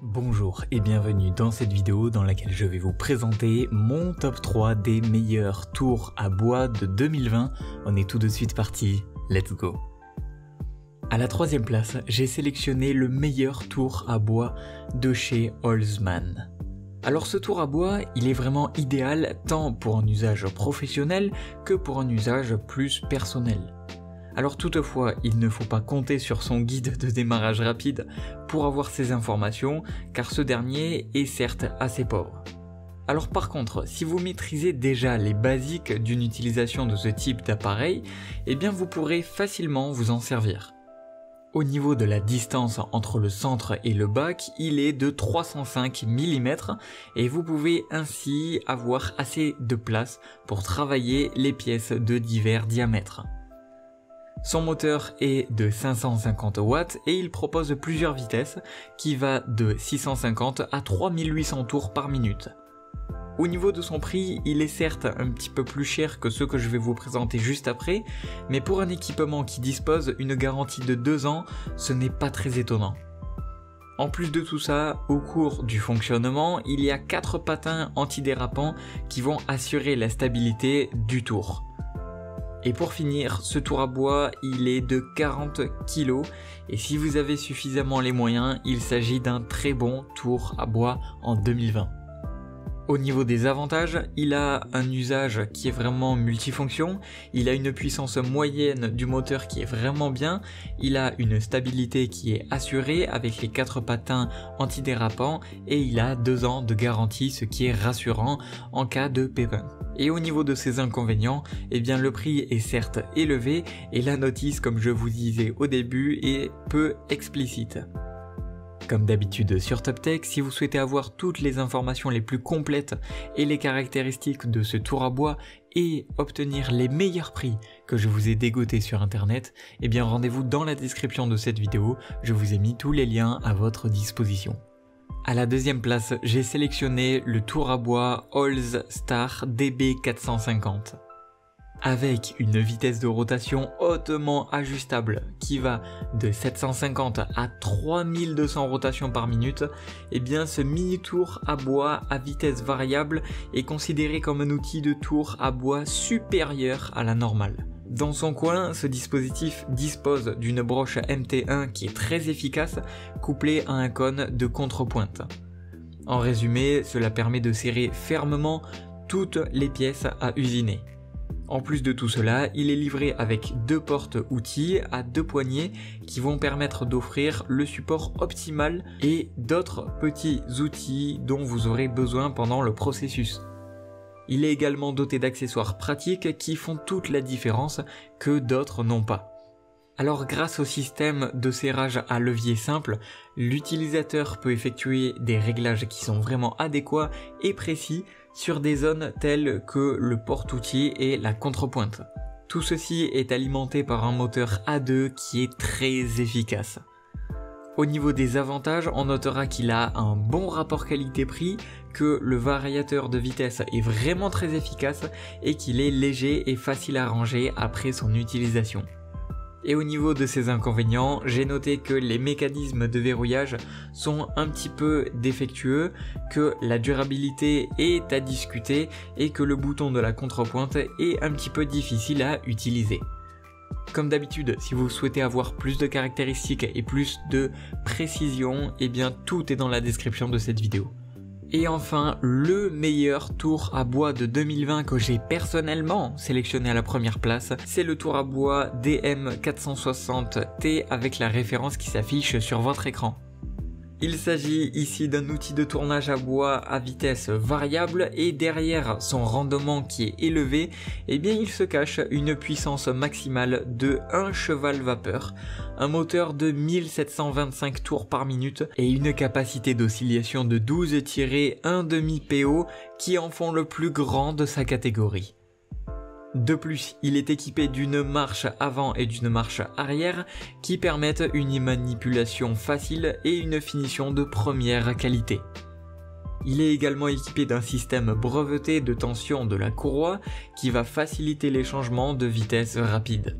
Bonjour et bienvenue dans cette vidéo dans laquelle je vais vous présenter mon top 3 des meilleurs tours à bois de 2020. On est tout de suite parti, let's go. À la troisième place, j'ai sélectionné le meilleur tour à bois de chez Holzmann. Alors ce tour à bois, il est vraiment idéal tant pour un usage professionnel que pour un usage plus personnel. Alors toutefois, il ne faut pas compter sur son guide de démarrage rapide pour avoir ces informations, car ce dernier est certes assez pauvre. Alors par contre, si vous maîtrisez déjà les basiques d'une utilisation de ce type d'appareil, eh bien vous pourrez facilement vous en servir. Au niveau de la distance entre le centre et le bac, il est de 305 mm et vous pouvez ainsi avoir assez de place pour travailler les pièces de divers diamètres. Son moteur est de 550 watts et il propose plusieurs vitesses qui va de 650 à 3800 tours par minute. Au niveau de son prix, il est certes un petit peu plus cher que ceux que je vais vous présenter juste après, mais pour un équipement qui dispose d'une garantie de 2 ans, ce n'est pas très étonnant. En plus de tout ça, au cours du fonctionnement, il y a 4 patins antidérapants qui vont assurer la stabilité du tour. Et pour finir, ce tour à bois, il est de 40 kg et si vous avez suffisamment les moyens, il s'agit d'un très bon tour à bois en 2020. Au niveau des avantages, il a un usage qui est vraiment multifonction, il a une puissance moyenne du moteur qui est vraiment bien, il a une stabilité qui est assurée avec les 4 patins antidérapants et il a 2 ans de garantie, ce qui est rassurant en cas de pépin. Et au niveau de ses inconvénients, eh bien le prix est certes élevé et la notice, comme je vous disais au début, est peu explicite. Comme d'habitude sur TopTech, si vous souhaitez avoir toutes les informations les plus complètes et les caractéristiques de ce tour à bois et obtenir les meilleurs prix que je vous ai dégotés sur internet, eh bien rendez-vous dans la description de cette vidéo, je vous ai mis tous les liens à votre disposition. À la deuxième place, j'ai sélectionné le tour à bois Holzstar DB450. Avec une vitesse de rotation hautement ajustable qui va de 750 à 3200 rotations par minute, eh bien ce mini tour à bois à vitesse variable est considéré comme un outil de tour à bois supérieur à la normale. Dans son coin, ce dispositif dispose d'une broche MT1 qui est très efficace, couplée à un cône de contrepointe. En résumé, cela permet de serrer fermement toutes les pièces à usiner. En plus de tout cela, il est livré avec 2 portes outils à 2 poignées qui vont permettre d'offrir le support optimal et d'autres petits outils dont vous aurez besoin pendant le processus. Il est également doté d'accessoires pratiques qui font toute la différence que d'autres n'ont pas. Alors grâce au système de serrage à levier simple, l'utilisateur peut effectuer des réglages qui sont vraiment adéquats et précis sur des zones telles que le porte-outil et la contrepointe. Tout ceci est alimenté par un moteur A2 qui est très efficace. Au niveau des avantages, on notera qu'il a un bon rapport qualité-prix, que le variateur de vitesse est vraiment très efficace et qu'il est léger et facile à ranger après son utilisation. Et au niveau de ses inconvénients, j'ai noté que les mécanismes de verrouillage sont un petit peu défectueux, que la durabilité est à discuter et que le bouton de la contrepointe est un petit peu difficile à utiliser. Comme d'habitude, si vous souhaitez avoir plus de caractéristiques et plus de précision, eh bien tout est dans la description de cette vidéo. Et enfin, le meilleur tour à bois de 2020 que j'ai personnellement sélectionné à la première place, c'est le tour à bois DM460T avec la référence qui s'affiche sur votre écran. Il s'agit ici d'un outil de tournage à bois à vitesse variable et derrière son rendement qui est élevé, eh bien il se cache une puissance maximale de 1 cheval vapeur, un moteur de 1725 tours par minute et une capacité d'oscillation de 12-1,5 PO qui en font le plus grand de sa catégorie. De plus, il est équipé d'une marche avant et d'une marche arrière qui permettent une manipulation facile et une finition de première qualité. Il est également équipé d'un système breveté de tension de la courroie qui va faciliter les changements de vitesse rapide.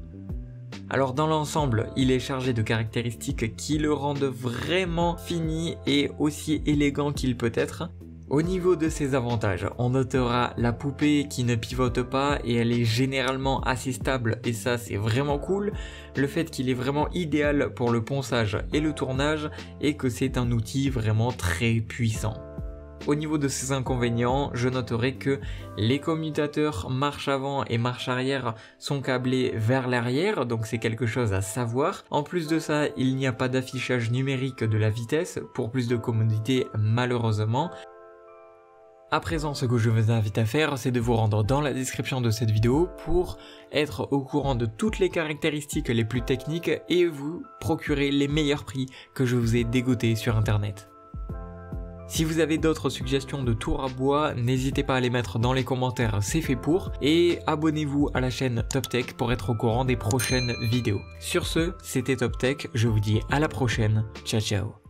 Alors dans l'ensemble, il est chargé de caractéristiques qui le rendent vraiment fini et aussi élégant qu'il peut être. Au niveau de ses avantages, on notera la poupée qui ne pivote pas et elle est généralement assez stable et ça c'est vraiment cool. Le fait qu'il est vraiment idéal pour le ponçage et le tournage et que c'est un outil vraiment très puissant. Au niveau de ses inconvénients, je noterai que les commutateurs marche avant et marche arrière sont câblés vers l'arrière, donc c'est quelque chose à savoir. En plus de ça, il n'y a pas d'affichage numérique de la vitesse pour plus de commodité malheureusement. À présent, ce que je vous invite à faire, c'est de vous rendre dans la description de cette vidéo pour être au courant de toutes les caractéristiques les plus techniques et vous procurer les meilleurs prix que je vous ai dégotés sur internet. Si vous avez d'autres suggestions de tours à bois, n'hésitez pas à les mettre dans les commentaires, c'est fait pour. Et abonnez-vous à la chaîne TopTech pour être au courant des prochaines vidéos. Sur ce, c'était TopTech, je vous dis à la prochaine, ciao ciao.